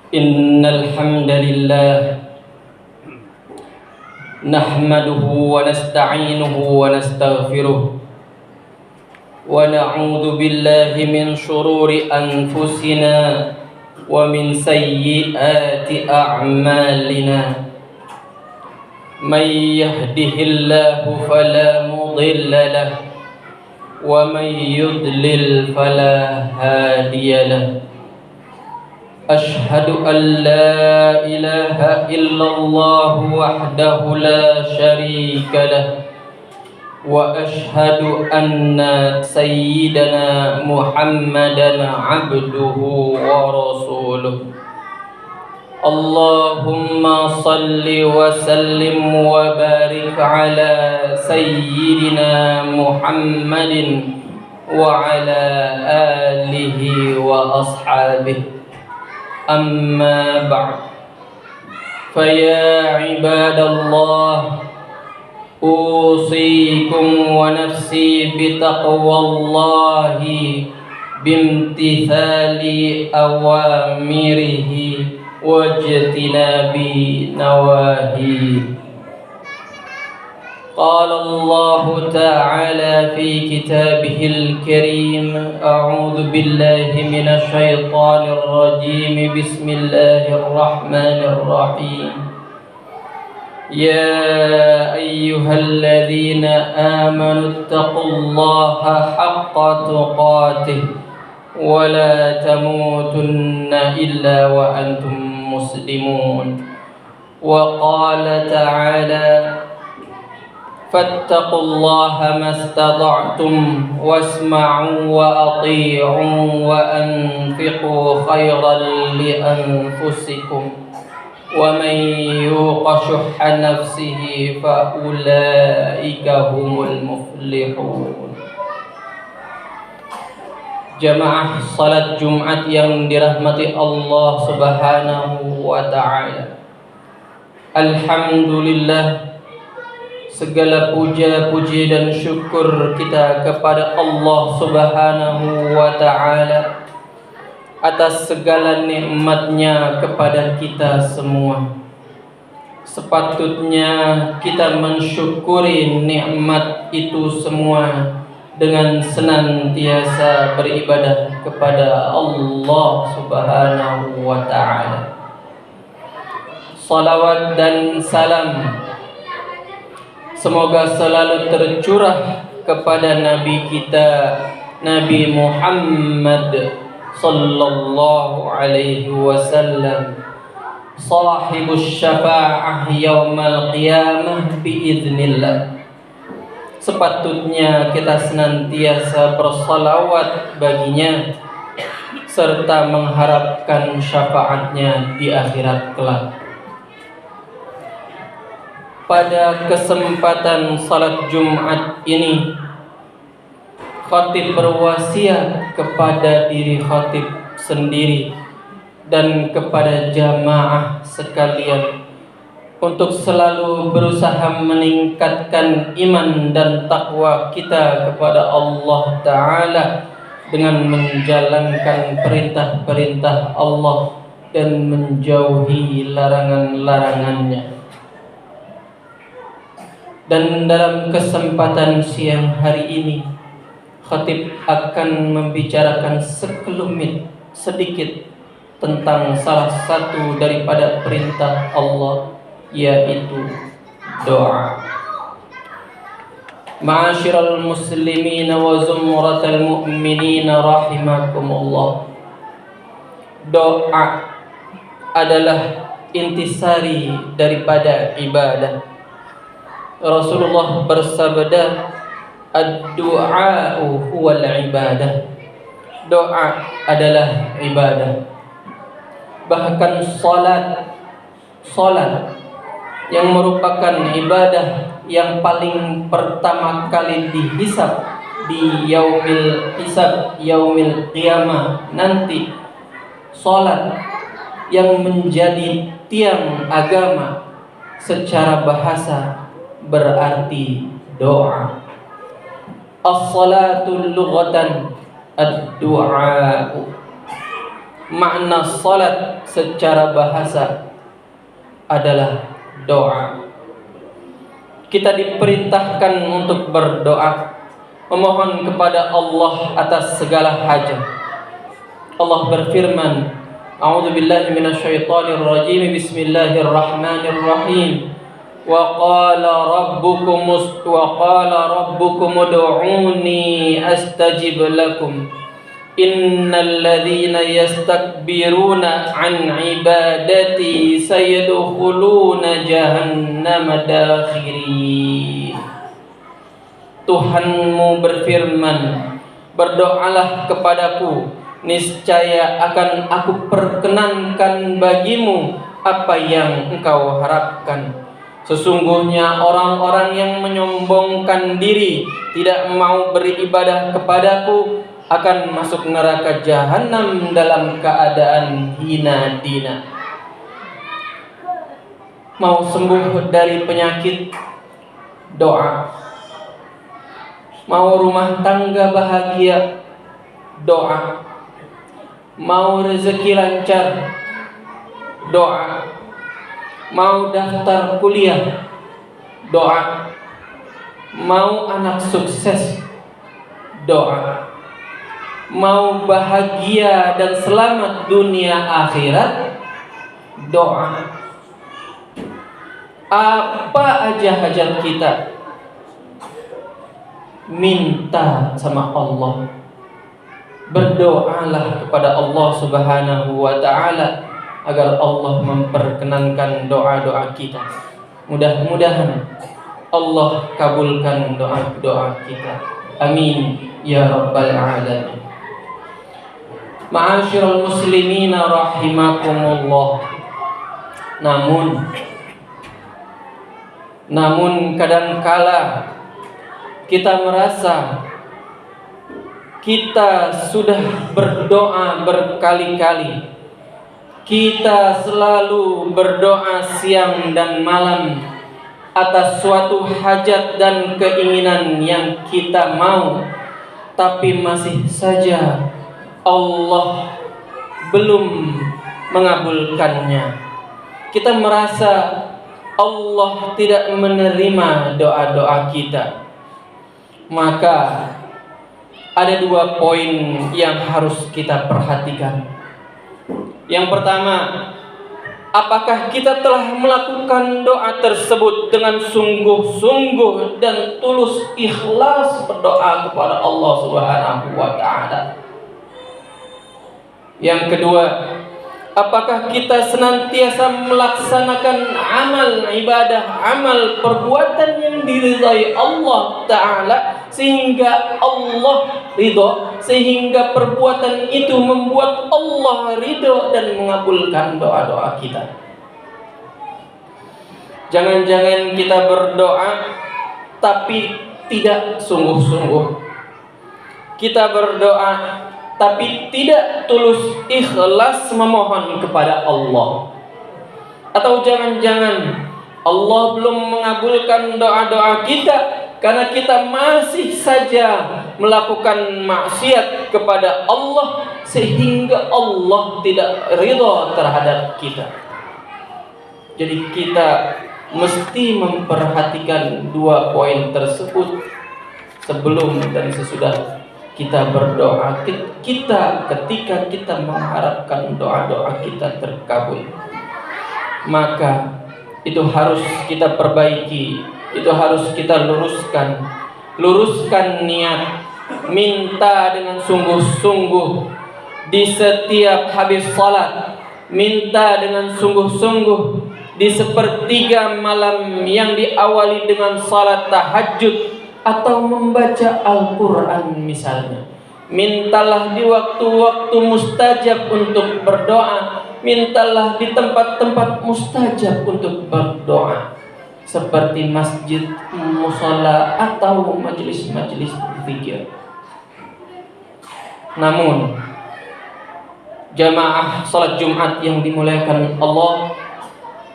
إن الحمد لله نحمده ونستعينه ونستغفره ونعوذ بالله من شرور أنفسنا ومن سيئات أعمالنا من يهده الله فلا مضل له ومن يضلل فلا هادي له أشهد أن لا إله إلا الله وحده لا شريك له وأشهد أن سيدنا محمدا عبده ورسوله اللهم صل وسلم وبارك على سيدنا محمد وعلى آله وأصحابه أما بعد فيا عباد الله أوصيكم ونفسي بتقوى الله بامتثال أوامره واجتناب نواهيه. قال الله تعالى في كتابه الكريم أعوذ بالله من الشيطان الرجيم بسم الله الرحمن الرحيم يا أيها الذين آمنوا اتقوا الله حق تقاته ولا تموتن إلا وأنتم مسلمون. وقال تعالى فاتقوا الله ما استطعتم واسمعوا وأطيعوا وأنفقوا خيرا لأنفسكم ومن يوق شح نفسه فأولئك هم المفلحون. Jamaah salat Jumat yang dirahmati Allah Subhanahu wa Ta'ala, alhamdulillah, segala puja, puji dan syukur kita kepada Allah Subhanahu wa Ta'ala atas segala nikmatnya kepada kita semua. Sepatutnya kita mensyukuri nikmat itu semua dengan senantiasa beribadah kepada Allah Subhanahu wa Ta'ala. Salawat dan salam semoga selalu tercurah kepada Nabi kita, Nabi Muhammad sallallahu alaihi wasallam, sahibus syafa'ah yaumal qiyamah biiznillah. Sepatutnya kita senantiasa bersalawat baginya serta mengharapkan syafaatnya di akhirat kelak. Pada kesempatan salat Jumat ini, khatib berwasiat kepada diri khatib sendiri dan kepada jamaah sekalian untuk selalu berusaha meningkatkan iman dan takwa kita kepada Allah Ta'ala dengan menjalankan perintah-perintah Allah dan menjauhi larangan-larangannya. Dan dalam kesempatan siang hari ini, khatib akan membicarakan sekelumit sedikit tentang salah satu daripada perintah Allah, yaitu doa. Ma'asyiral muslimin wa zumratal mu'minin rahimakumullah. Doa adalah intisari daripada ibadah. Rasulullah bersabda, ad-du'a'u huwal ibadah. Doa adalah ibadah. Bahkan salat yang merupakan ibadah yang paling pertama kali dihisab di yaumil hisab, yaumil qiyamah nanti, salat yang menjadi tiang agama secara bahasa berarti doa. As-salatu lughatan ad-du'a. makna salat secara bahasa adalah doa. Kita diperintahkan untuk berdoa, memohon kepada Allah atas segala hajat. Allah berfirman, A'udzu billahi minasyaitonir rajim. Bismillahirrahmanirrahim. Wa qala rabbukum ud'uni astajib lakum. Innal ladzina yastakbiruna an ibadati sayadkhuluna jahannama dakhirin. Tuhanmu berfirman, berdoalah kepadaku, niscaya akan aku perkenankan bagimu apa yang engkau harapkan. Sesungguhnya orang-orang yang menyombongkan diri, tidak mau beribadah kepadaku, akan masuk neraka jahanam dalam keadaan hina dina. Mau sembuh dari penyakit, doa. Mau rumah tangga bahagia, doa. Mau rezeki lancar, doa. Mau daftar kuliah, doa. Mau anak sukses, doa. Mau bahagia dan selamat dunia akhirat, doa. Apa aja hajat kita, minta sama Allah. Berdoalah kepada Allah Subhanahu wa ta'ala agar Allah memperkenankan doa-doa kita. Mudah-mudahan Allah kabulkan doa-doa kita. Amin ya rabbal alamin. Ma'asyiral muslimina rahimakumullah. Namun kadangkala kita merasa kita sudah berdoa berkali-kali, kita selalu berdoa siang dan malam atas suatu hajat dan keinginan yang kita mau, tapi masih saja Allah belum mengabulkannya. Kita merasa Allah tidak menerima doa-doa kita. Maka ada 2 poin yang harus kita perhatikan. Yang pertama, apakah kita telah melakukan doa tersebut dengan sungguh-sungguh dan tulus ikhlas berdoa kepada Allah Subhanahu wa ta'ala? Yang kedua, apakah kita senantiasa melaksanakan amal ibadah, amal perbuatan yang diridhai Allah Ta'ala sehingga Allah ridho, sehingga perbuatan itu membuat Allah ridho dan mengabulkan doa-doa kita. Jangan-jangan kita berdoa tapi tidak sungguh-sungguh. Kita berdoa tapi tidak tulus ikhlas memohon kepada Allah. Atau jangan-jangan Allah belum mengabulkan doa-doa kita karena kita masih saja melakukan maksiat kepada Allah sehingga Allah tidak ridha terhadap kita. Jadi kita mesti memperhatikan 2 poin tersebut sebelum dan sesudah kita berdoa. Ketika kita mengharapkan doa-doa kita terkabul, maka itu harus kita perbaiki, itu harus kita luruskan niat, minta dengan sungguh-sungguh di setiap habis salat, minta dengan sungguh-sungguh di sepertiga malam yang diawali dengan salat tahajud atau membaca Al-Quran misalnya. Mintalah di waktu-waktu mustajab untuk berdoa, mintalah di tempat-tempat mustajab untuk berdoa, seperti masjid, mushola atau majelis-majelis zikir. Namun jamaah salat Jumat yang dimuliakan Allah,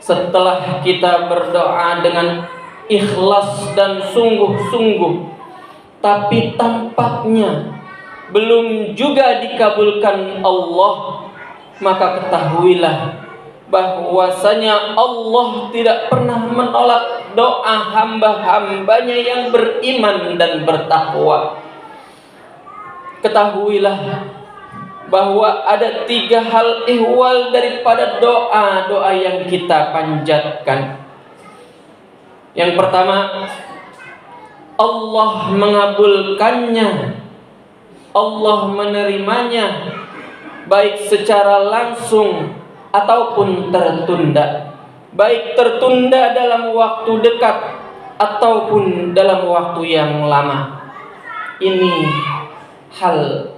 setelah kita berdoa dengan ikhlas dan sungguh-sungguh, tapi tampaknya belum juga dikabulkan Allah, maka ketahuilah bahwasanya Allah tidak pernah menolak doa hamba-hambanya yang beriman dan bertakwa. Ketahuilah bahwa ada 3 hal ihwal daripada doa-doa yang kita panjatkan. Yang pertama, Allah mengabulkannya, Allah menerimanya, baik secara langsung ataupun tertunda, baik tertunda dalam waktu dekat ataupun dalam waktu yang lama. Ini hal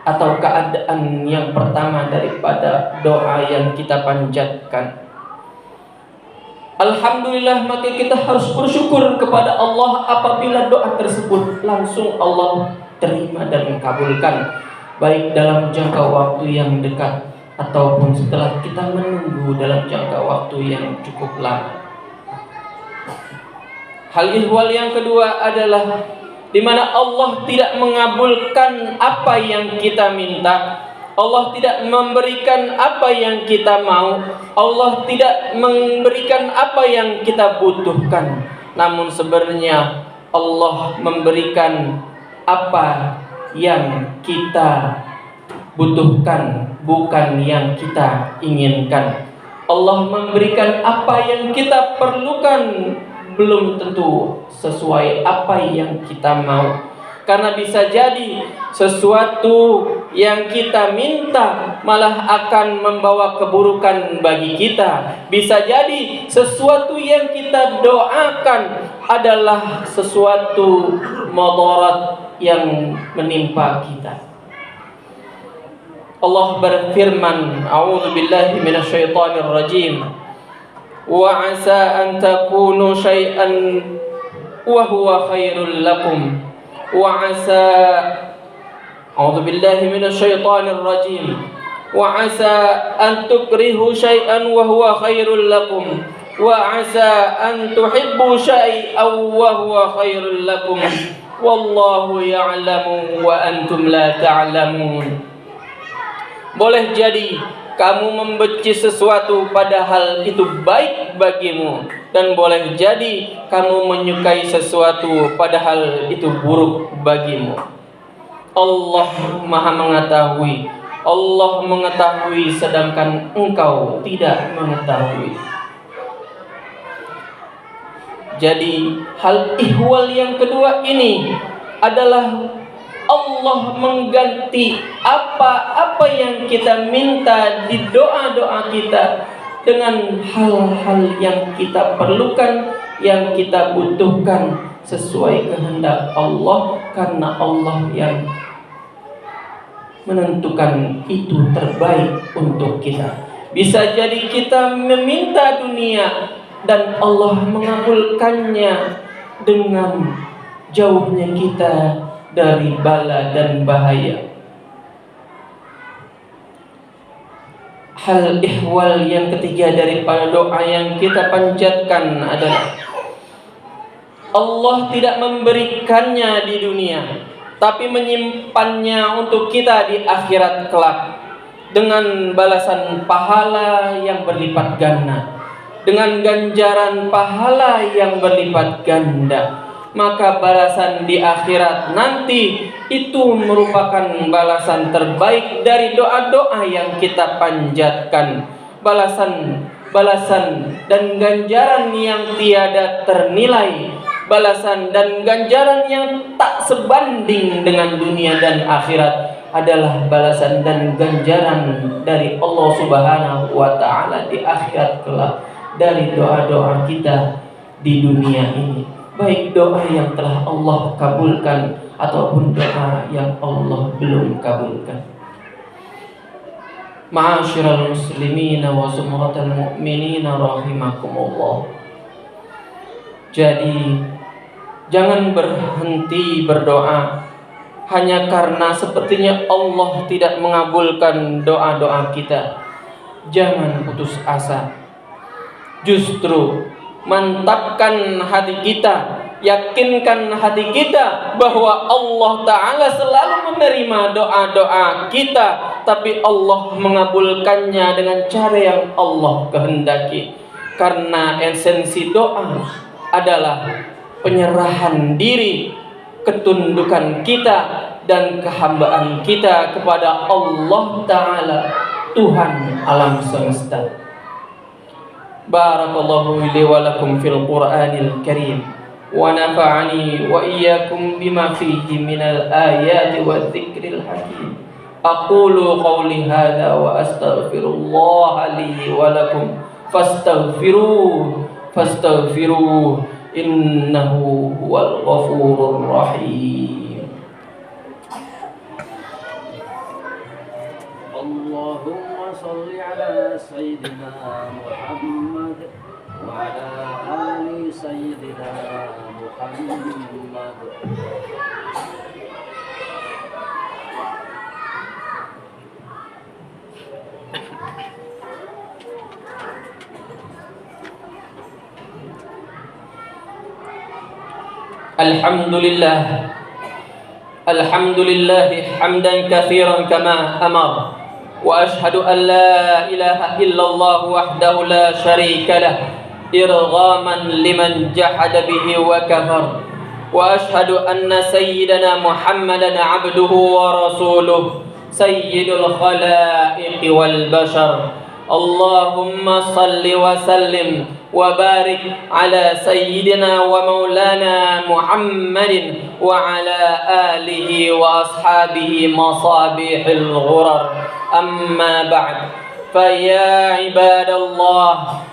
atau keadaan yang pertama daripada doa yang kita panjatkan. Alhamdulillah, maka kita harus bersyukur kepada Allah apabila doa tersebut langsung Allah terima dan kabulkan, baik dalam jangka waktu yang dekat ataupun setelah kita menunggu dalam jangka waktu yang cukup lama. Hal ihwal yang kedua adalah di mana Allah tidak mengabulkan apa yang kita minta, Allah tidak memberikan apa yang kita mau, Allah tidak memberikan apa yang kita butuhkan. Namun sebenarnya Allah memberikan apa yang kita butuhkan, bukan yang kita inginkan. Allah memberikan apa yang kita perlukan, belum tentu sesuai apa yang kita mau. Karena bisa jadi sesuatu yang kita minta malah akan membawa keburukan bagi kita. Bisa jadi sesuatu yang kita doakan adalah sesuatu mudarat yang menimpa kita. Allah berfirman, A'udzu billahi minasyaitonir rajim. Wa 'asa an takunu syai'an wa huwa khairul lakum. Wa 'asa A'udzu billahi minasyaitonir rajim. Wa 'asa an tukrihu syai'an wa huwa khairul lakum. Wa 'asa an tuhibbu syai'an wa huwa khairul lakum. Wallahu ya'lamu wa antum la ta'lamun. Boleh jadi kamu membenci sesuatu padahal itu baik bagimu, dan boleh jadi kamu menyukai sesuatu padahal itu buruk bagimu. Allah Maha mengetahui, Allah mengetahui sedangkan engkau tidak mengetahui. Jadi hal ihwal yang kedua ini adalah Allah mengganti apa-apa yang kita minta di doa-doa kita dengan hal-hal yang kita perlukan, yang kita butuhkan sesuai kehendak Allah, karena Allah yang menentukan itu terbaik untuk kita. Bisa jadi kita meminta dunia dan Allah mengabulkannya dengan jauhnya kita dari bala dan bahaya. Hal ihwal yang ketiga daripada doa yang kita panjatkan adalah Allah tidak memberikannya di dunia, tapi menyimpannya untuk kita di akhirat kelak dengan balasan pahala yang berlipat ganda, dengan ganjaran pahala yang berlipat ganda. Maka balasan di akhirat nanti itu merupakan balasan terbaik dari doa-doa yang kita panjatkan. Balasan dan ganjaran yang tiada ternilai, balasan dan ganjaran yang tak sebanding dengan dunia dan akhirat adalah balasan dan ganjaran dari Allah Subhanahu wa taala di akhirat kelak dari doa-doa kita di dunia ini. Baik doa yang telah Allah kabulkan ataupun doa yang Allah belum kabulkan. Ma'asyiral muslimin wa zumratal mu'minin rahimakumullah. Jadi jangan berhenti berdoa hanya karena sepertinya Allah tidak mengabulkan doa-doa kita. Jangan putus asa. Justru mantapkan hati kita Yakinkan hati kita bahwa Allah Ta'ala selalu menerima doa-doa kita, tapi Allah mengabulkannya dengan cara yang Allah kehendaki. Karena esensi doa adalah penyerahan diri, ketundukan kita dan kehambaan kita kepada Allah Ta'ala, Tuhan alam semesta. Barakallahu li wa lakum fil Qur'anil Karim, wa nafa'ani wa iyyakum bima fihi minal ayati wadh-dhikril hakim. Aqulu qawli hadha wa astaghfirullah li wa lakum fastaghfiruh innahu huwal ghafurur rahim. Allahumma shalli ala sayyidina Muhammad wa ala ali sayyidina Muhammad. Alhamdulillah hamdan katsiran kama amar, wa ashhadu an la ilaha illallah wahdahu la syarika lah irghaman liman jahada bihi wa kafar, wa ashhadu anna sayyidana Muhammadan abduhu wa rasuluh sayyidul khalaiqi wal bashar. Allahumma salli wa sallim wa barik ala sayyidina wa maulana Muhammadin wa ala alihi wa ashabihi masabihil ghurar. Amma ba'd, fa ya ibadallah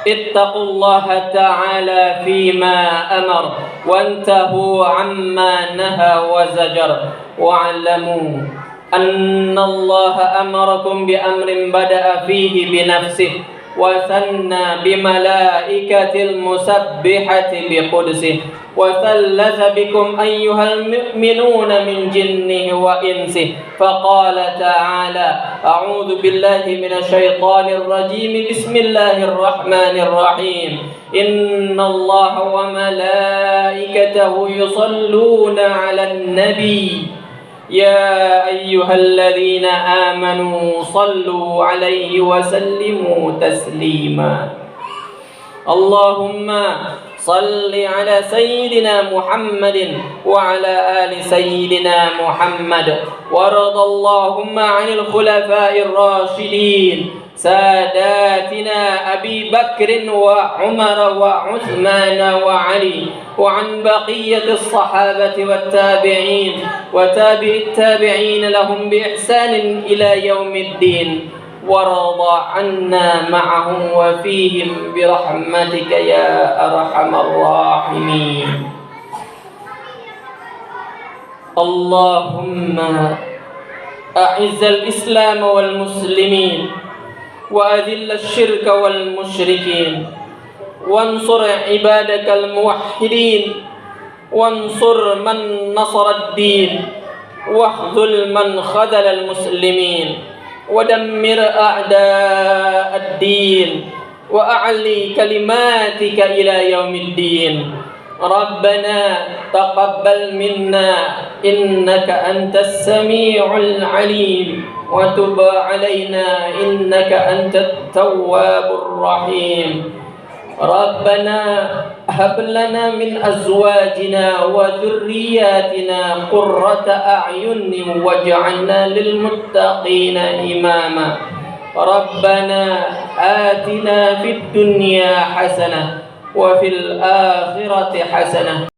ittaqullaha ta'ala fima amar wantahu amma naha wa zajar, wa'lamu anna Allah amarakum bi amrin bada'a fihi bi nafsihi wa thanna bi malaikatil musabbihati bi qudsihi wa thalatha bikum ayyuhal mu'minuna min jinnihi wa insihi faqala ta'ala a'udzu billahi minasy syaithanir rajim bismillahir rahmanir rahim innallaha wa malaikatahu yusholluna 'alan nabi يا أيها الذين آمنوا صلوا عليه وسلموا تسليما اللهم صل على سيدنا محمد وعلى آل سيدنا محمد وارض اللهم عن الخلفاء الراشدين ساداتنا أبي بكر وعمر وعثمان وعلي وعن بقية الصحابة والتابعين وتابع التابعين لهم بإحسان إلى يوم الدين وارض عنا معهم وفيهم برحمتك يا أرحم الراحمين. اللهم أعز الإسلام والمسلمين وأذل الشرك والمشركين وانصر عبادك الموحدين وانصر من نصر الدين واخذل من خذل المسلمين ودمر أعداء الدين وأعلي كلماتك إلى يوم الدين. ربنا تقبل منا إنك أنت السميع العليم وتب علينا إنك أنت التواب الرحيم. ربنا هب لنا من أزواجنا وذرياتنا قرة أعين واجعلنا للمتقين إماما. ربنا آتنا في الدنيا حسنة وفي الآخرة حسنة